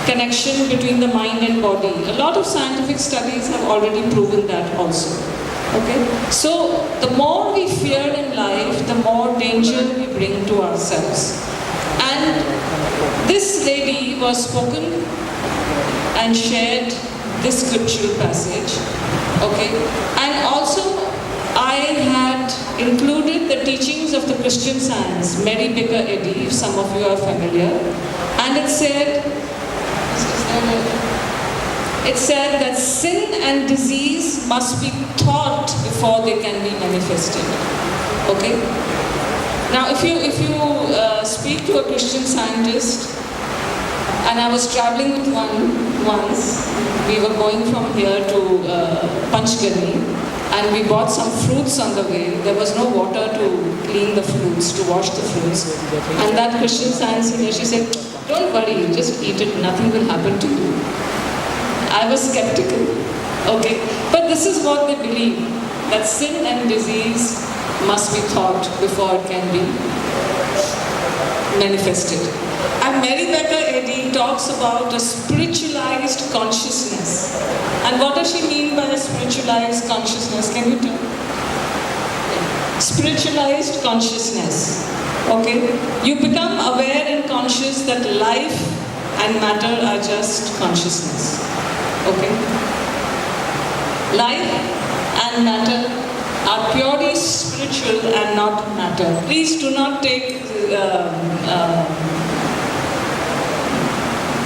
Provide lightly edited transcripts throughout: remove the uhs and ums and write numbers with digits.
connection between the mind and body. A lot of scientific studies have already proven that also. Okay? So the more we fear in life, the more danger we bring to ourselves. And this lady was spoken and shared this scriptural passage. Okay? And also I had included the teachings of the Christian Science, Mary Baker Eddy, if some of you are familiar. And it said that sin and disease must be taught before they can be manifested. Okay? Now, if you speak to a Christian scientist, and I was traveling with one once, we were going from here to Panchgani, and we bought some fruits on the way. There was no water to clean the fruits, to wash the fruits. And that Christian science senior, she said, "Don't worry, just eat it, nothing will happen to you." I was skeptical, okay? But this is what they believe, that sin and disease must be taught before it can be manifested. And Mary Baker Eddy talks about a spiritualized consciousness. And what does she mean by a spiritualized consciousness? Can you tell? Spiritualized consciousness. Okay? You become aware and conscious that life and matter are just consciousness. Okay? Life and matter are purely spiritual and not matter. Please do not take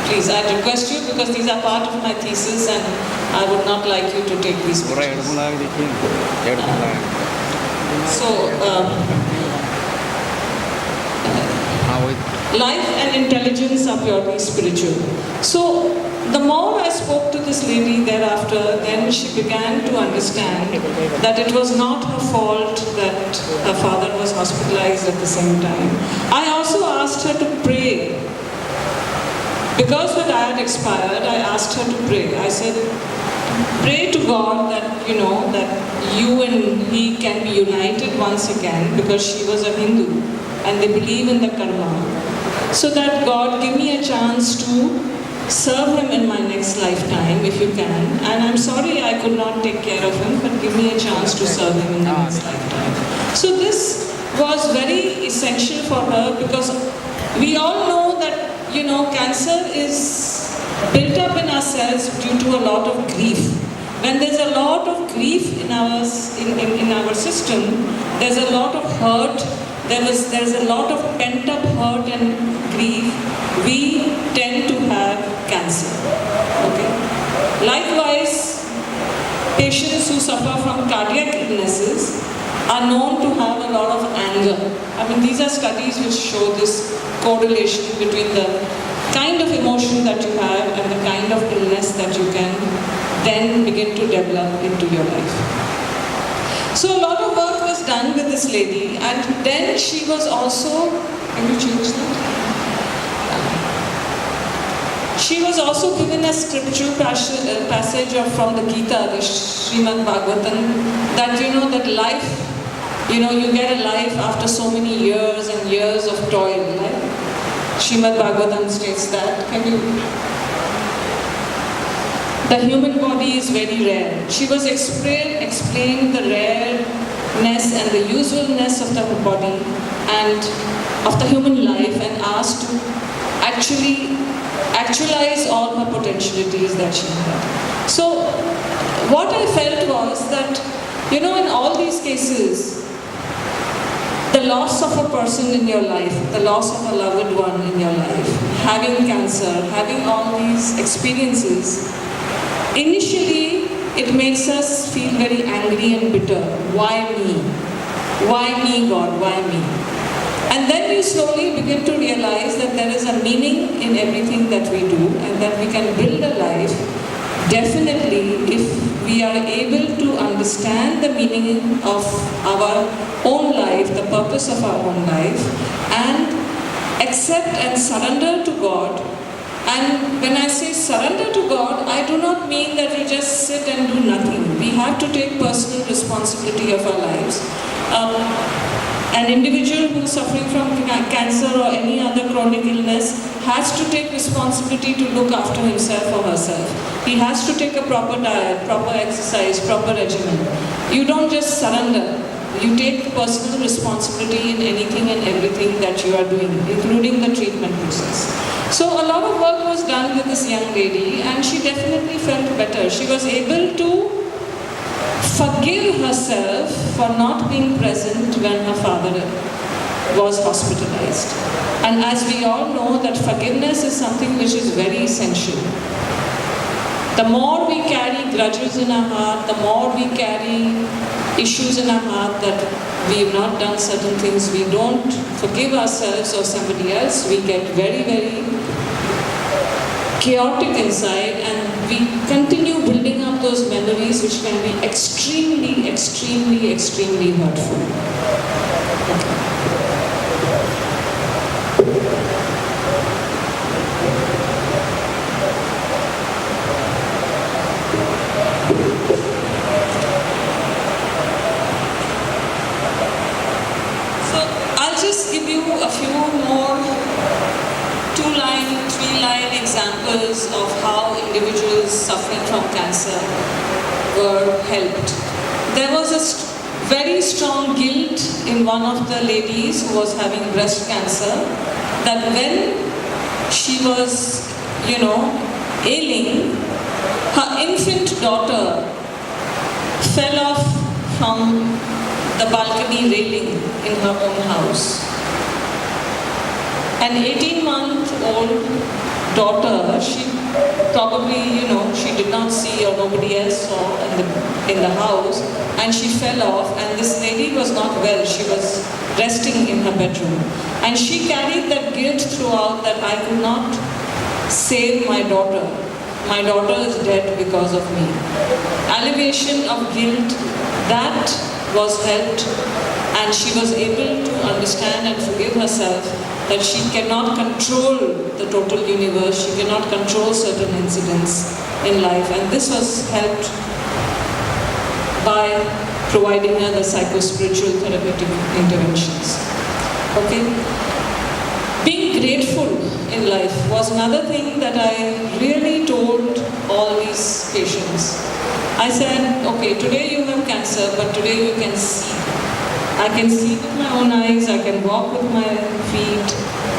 please, I request you, because these are part of my thesis and I would not like you to take these pictures. Life and intelligence are purely spiritual. So, the more I spoke to this lady thereafter, then she began to understand that it was not her fault that her father was hospitalized at the same time. I also asked her to pray. Because when I had expired, I asked her to pray. I said, pray to God that, that you and he can be united once again, because she was a Hindu and they believe in the karma. So that God give me a chance to serve him in my next lifetime, if you can. And I'm sorry I could not take care of him, but give me a chance to serve him in the next lifetime. So this was very essential for her, because we all know that cancer is built up in ourselves due to a lot of grief. When there's a lot of grief in our system, there's a lot of hurt, there's a lot of pent-up hurt and grief, we tend to have cancer. Okay? Likewise, patients who suffer from cardiac illnesses are known to have a lot of anger. I mean, these are studies which show this correlation between the kind of emotion that you have and the kind of illness that you can then begin to develop into your life. So a lot of work was done with this lady, and then she was also, can you change that? She was also given a scriptural passage from the Gita, the Srimad Bhagavatam, that that life, you get a life after so many years and years of toil, right? Srimad Bhagavatam states that. The human body is very rare. She was explaining the rareness and the usualness of the body and of the human life, and asked to actually actualize all her potentialities that she had. So what I felt was that, in all these cases, the loss of a person in your life, the loss of a loved one in your life, having cancer, having all these experiences, initially it makes us feel very angry and bitter. Why me? Why me, God? Why me? And then you slowly begin to realize that there is a meaning in everything that we do, and that we can build a life, definitely, if we are able to understand the meaning of our own life, the purpose of our own life, and accept and surrender to God. And when I say surrender to God, I do not mean that we just sit and do nothing. We have to take personal responsibility of our lives. An individual who is suffering from cancer or any other chronic illness has to take responsibility to look after himself or herself. He has to take a proper diet, proper exercise, proper regimen. You don't just surrender. You take personal responsibility in anything and everything that you are doing, including the treatment process. So a lot of work was done with this young lady, and she definitely felt better. She was able to forgive herself for not being present when her father was hospitalized. And as we all know, that forgiveness is something which is very essential. The more we carry grudges in our heart, the more we carry issues in our heart that we have not done certain things, we don't forgive ourselves or somebody else, we get very, very chaotic inside, and we continue building up those memories which can be extremely, extremely, extremely hurtful. So I'll just give you a few more two-line, three-line examples of how individuals suffering from cancer were helped. There was a very strong guilt in one of the ladies who was having breast cancer, that when she was, ailing, her infant daughter fell off from the balcony railing in her own house. An 18-month-old daughter, she probably, she did not see, or nobody else saw in the house, and she fell off, and this lady was not well. She was resting in her bedroom. And she carried that guilt throughout, that I could not save my daughter. My daughter is dead because of me. Elevation of guilt, that was helped, and she was able to understand and forgive herself that she cannot control the total universe, she cannot control certain incidents in life, and this was helped by providing her the psycho-spiritual therapeutic interventions. Okay? Being grateful in life was another thing that I really told all these patients. I said, okay, today you have cancer, but today you can see. I can see with my own eyes, I can walk with my feet,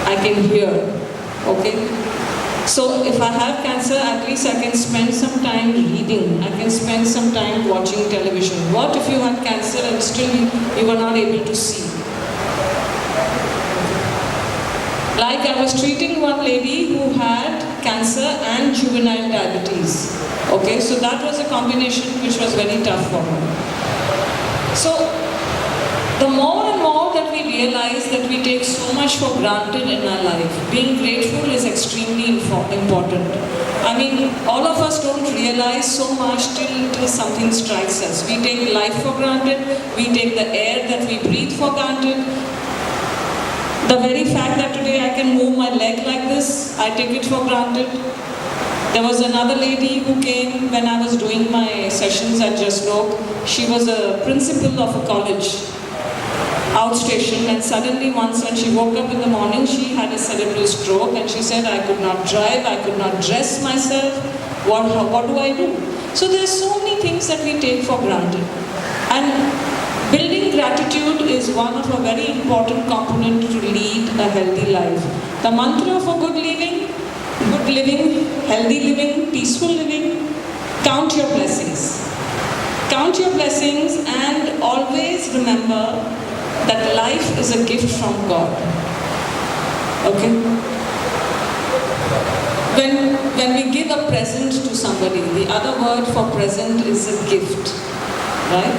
I can hear, okay? So if I have cancer, at least I can spend some time reading, I can spend some time watching television. What if you had cancer and still you were not able to see? Like I was treating one lady who had cancer and juvenile diabetes, okay? So that was a combination which was very tough for her. So the more and more that we realize that we take so much for granted in our life, being grateful is extremely important. I mean, all of us don't realize so much till something strikes us. We take life for granted, we take the air that we breathe for granted. The very fact that today I can move my leg like this, I take it for granted. There was another lady who came when I was doing my sessions at Jaslok. She was a principal of a college, outstation, and suddenly once when she woke up in the morning, she had a cerebral stroke, and she said, I could not drive, I could not dress myself, what do I do? So there's so many things that we take for granted. And building gratitude is one of a very important component to lead a healthy life. The mantra for good living, healthy living, peaceful living, count your blessings. Count your blessings and always remember that life is a gift from God. Okay? When we give a present to somebody, the other word for present is a gift. Right?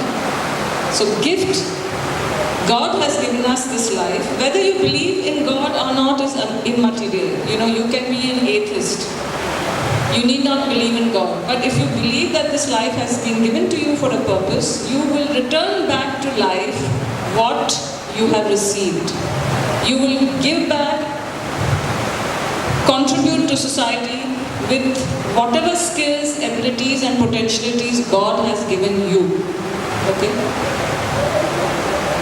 So gift, God has given us this life. Whether you believe in God or not is immaterial. You can be an atheist. You need not believe in God. But if you believe that this life has been given to you for a purpose, you will return back to life what you have received. You will give back, contribute to society with whatever skills, abilities and potentialities God has given you. Okay?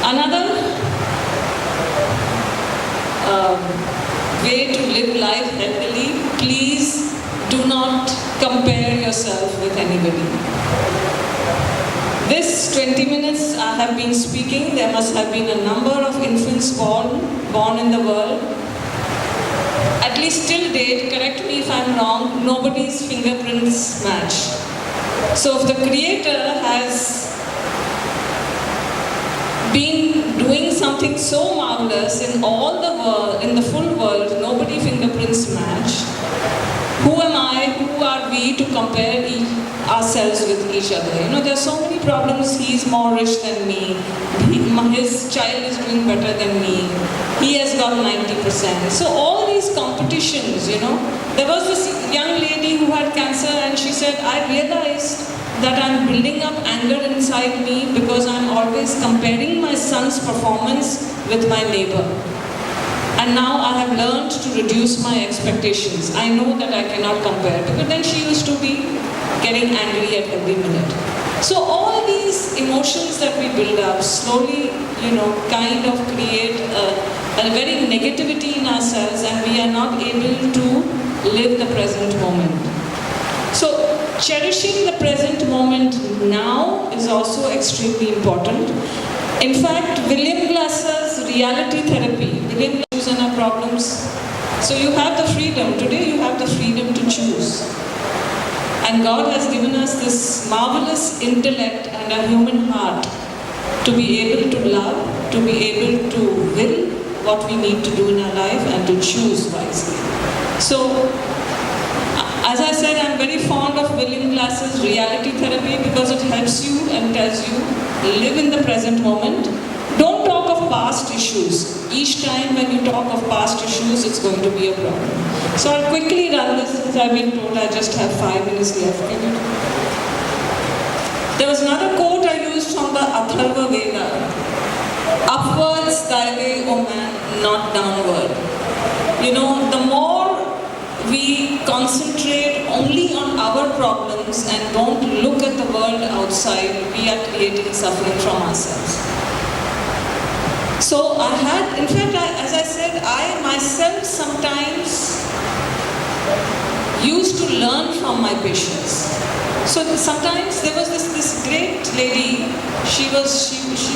Another way to live life healthily, please do not compare yourself with anybody. This 20 minutes I have been speaking, there must have been a number of infants born in the world. At least till date, correct me if I'm wrong, nobody's fingerprints match. So if the Creator has been doing something so marvelous in all the world, in the full world, nobody fingerprints match, who am I, who are we to compare ourselves with each other? You know, there are so many problems. He's more rich than me. His child is doing better than me. He has got 90%. So all these competitions, you know. There was this young lady who had cancer and she said, I realized that I'm building up anger inside me because I'm always comparing my son's performance with my neighbor. And now I have learned to reduce my expectations. I know that I cannot compare, because then she used to be getting angry at every minute. So all these emotions that we build up slowly, you know, kind of create a very negativity in ourselves, and we are not able to live the present moment. So cherishing the present moment now is also extremely important. In fact, William Glasser's reality therapy, William Glasser and our problems. So you have the freedom, today you have the freedom to choose. And God has given us this marvelous intellect and a human heart to be able to love, to be able to will what we need to do in our life and to choose wisely. So, as I said, I'm very fond of William Glasser's reality therapy because it helps you and tells you, live in the present moment. Don't talk of past issues. Each time when you talk of past issues, it's going to be a problem. So I'll quickly run this since I've been told I just have 5 minutes left. There was another quote I used from the Atharva Veda. Upwards thy way, O man, not downward. You know, the more we concentrate only on our problems and don't look at the world outside, we are creating suffering from ourselves. So I had, in fact, as I said, I myself sometimes used to learn from my patients. So sometimes there was this great lady, she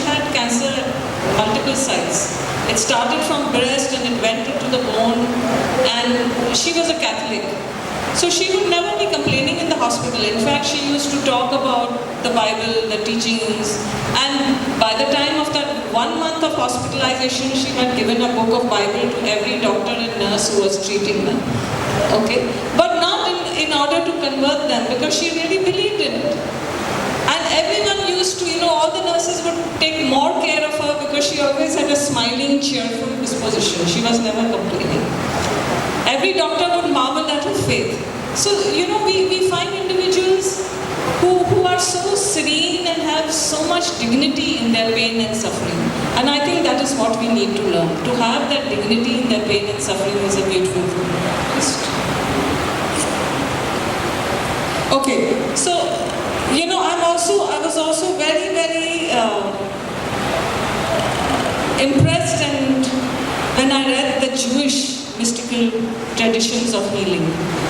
had cancer at multiple sites. It started from breast and it went into the bone, and she was a Catholic. So she would never be complaining in the hospital. In fact, she used to talk about the Bible, the teachings, and by the time of that 1 month of hospitalization, she had given a book of Bible to every doctor and nurse who was treating them. Okay? But not in order to convert them, because she really believed in it. And everyone used to, all the nurses would take more care of her because she always had a smiling, cheerful disposition. She was never complaining. Every doctor would marvel at her faith. So, we find individuals who are so serene and have so much dignity in their pain and suffering. And I think that is what we need to learn. To have that dignity in their pain and suffering is a beautiful thing. Okay, so, I was also very, very impressed and when I read the Jewish mystical traditions of healing.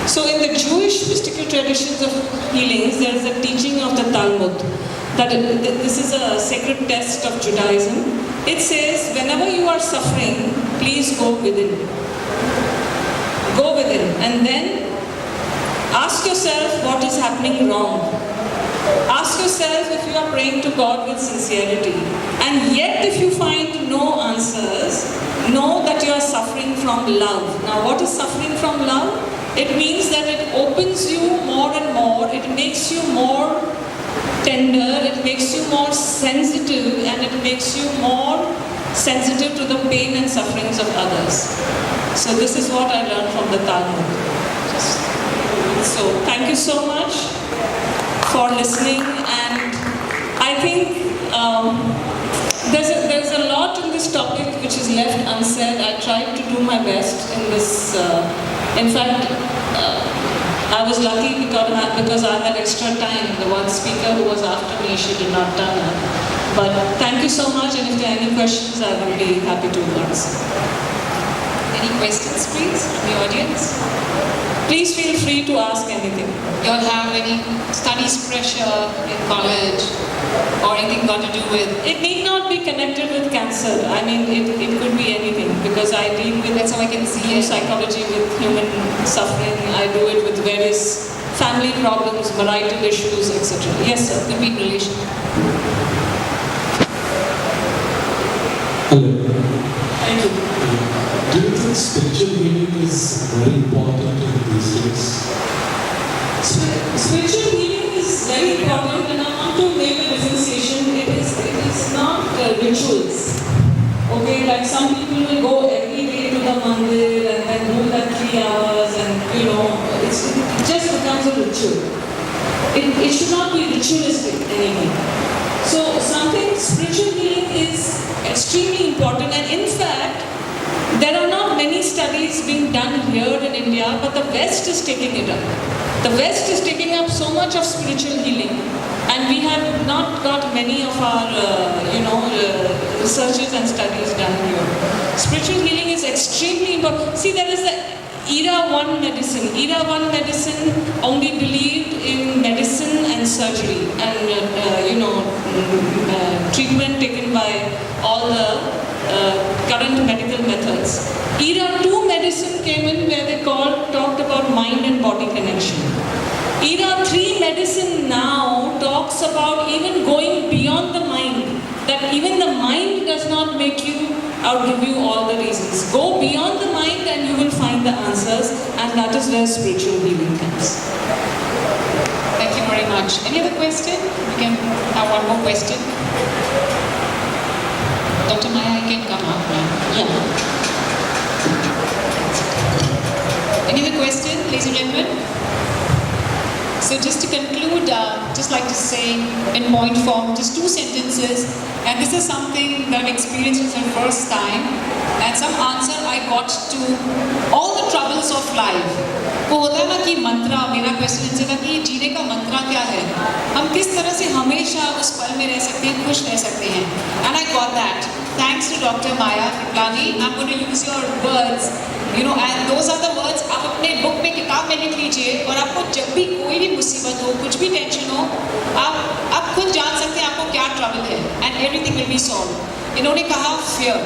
So in the Jewish mystical traditions of healings, there is a teaching of the Talmud. That this is a sacred text of Judaism. It says, whenever you are suffering, please go within. Go within. And then ask yourself what is happening wrong. Ask yourself if you are praying to God with sincerity. And yet if you find no answers, know that you are suffering from love. Now what is suffering from love? It means that it opens you more and more. It makes you more tender. It makes you more sensitive. And it makes you more sensitive to the pain and sufferings of others. So this is what I learned from the Talmud. So thank you so much for listening, and I think there's a lot in this topic which is left unsaid. I tried to do my best in this. In fact, I was lucky because I had extra time. The one speaker who was after me, she did not turn up. But thank you so much, and if there are any questions, I will be happy to answer. Any questions, please, from the audience? Please feel free to ask anything. You all have any studies pressure in college or anything got to do with? It need not be connected with cancer. I mean, it could be anything because I deal with, That's how I can see it. psychology with human suffering. I do it with various family problems, marital issues, etc. Yes, sir. Could be in relation. Hello. Thank you. Do you think spiritual healing is very important in these days? Spiritual healing is very important, and I want to make a differentiation. It is not rituals. Okay, like some people will go every day to the mandir and then do that 3 hours, and it just becomes a ritual. It should not be ritualistic anymore. So spiritual healing is extremely important, and in fact, there are not many studies being done here in India, but the West is taking it up. The West is taking up so much of spiritual healing, and we have not got many of our, researches and studies done here. Spiritual healing is extremely important. See, there is the Era 1 medicine. Era 1 medicine only believed in medicine and surgery and, treatment taken by all the current medical methods. Era 2 medicine came in where they talked about mind and body connection. Era 3 medicine now talks about even going beyond the mind, that even the mind does not make you or give you all the reasons. Go beyond the mind and you will find the answers, and that is where spiritual healing comes. Thank you very much. Any other question? We can have one more question. Dr. Maya, you can come up now. Yeah. Any other question, ladies and gentlemen? So just to conclude, just like to say in point form, just 2 sentences, and this is something that I've experienced for the first time, and some answer I got to all the troubles of life. वो होता है ना कि मंत्रा, मेरा question इनसे था कि जीने का मंत्रा क्या है, हम किस तरह से हमेशा उस पल में रह सकते हैं, खुश रह सकते हैं, and I got that. Thanks to Dr. Maya Kriplani, I'm going to use your words, and those are the words. आप अपने बुक में किताब में लिख लीजिए, और आपको जब भी कोई भी मुसीबत हो, कुछ भी टेंशन हो, आप खुद जान सकते हैं आपको क्या ट्रबल है, and everything will be solved. इन्होंने कहा fear,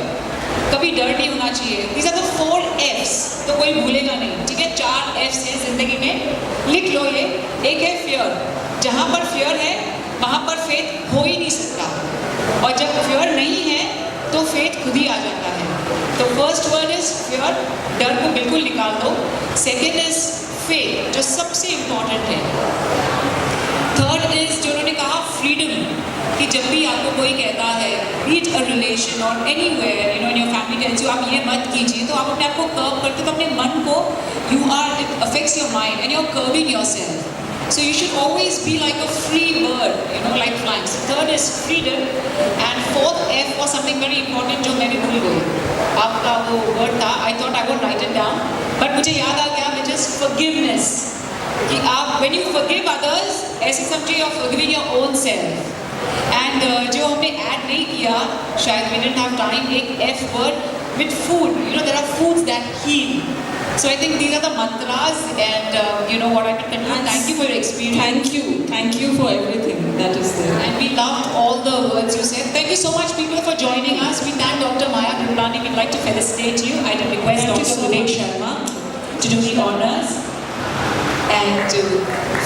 कभी डर नहीं होना चाहिए. These are the 4 F's, तो कोई भूलेगा नहीं, ठीक है? 4 F's है जिंदगी में, लिख लो ये. एक है fear, जहाँ पर fear है वहाँ पर faith हो ही नहीं सकता, और जब fear नहीं है तो faith खुद ही आ जाता है. तो फर्स्ट वर्ड इज fear, डर को बिल्कुल निकाल दो. सेकेंड इज faith, जो सबसे इम्पोर्टेंट है. थर्ड इज जो उन्होंने कहा freedom, कि जब भी आपको कोई कहता है रीच अ रिलेशन और anywhere, in your family tells you आप ये मत कीजिए, तो आप अपने आप को कर्व करते हो, तो अपने मन को it affects your mind and you are curving yourself. So you should always be like a free bird, like flying. So third is freedom, and fourth F was something very important जो मैं भी भूल गई. आपका वो word था, I thought I would write it down, but मुझे याद आ गया, which is forgiveness. कि आप when you forgive others, ऐसे समझिए you're forgiving your own self. And जो हमने add नहीं किया, शायद we didn't have time, एक F word with food. There are foods that heal. So I think these are the mantras, and what I can conclude. Thank you for your experience. Thank you for everything that is there. And we loved all the words you said. Thank you so much, people, for joining us. We thank Dr. Maya Kriplani. We'd like to felicitate you. I did request Dr. Vivek Sharma to do the honors and to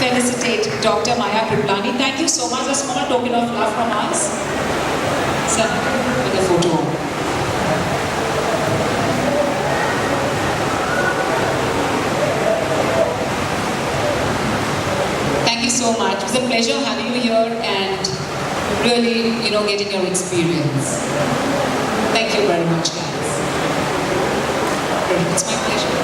felicitate Dr. Maya Kriplani. Thank you so much. A small token of love from us. Sir, with a photo. Thank you so much. It was a pleasure having you here and really, getting your experience. Thank you very much, guys. It's my pleasure.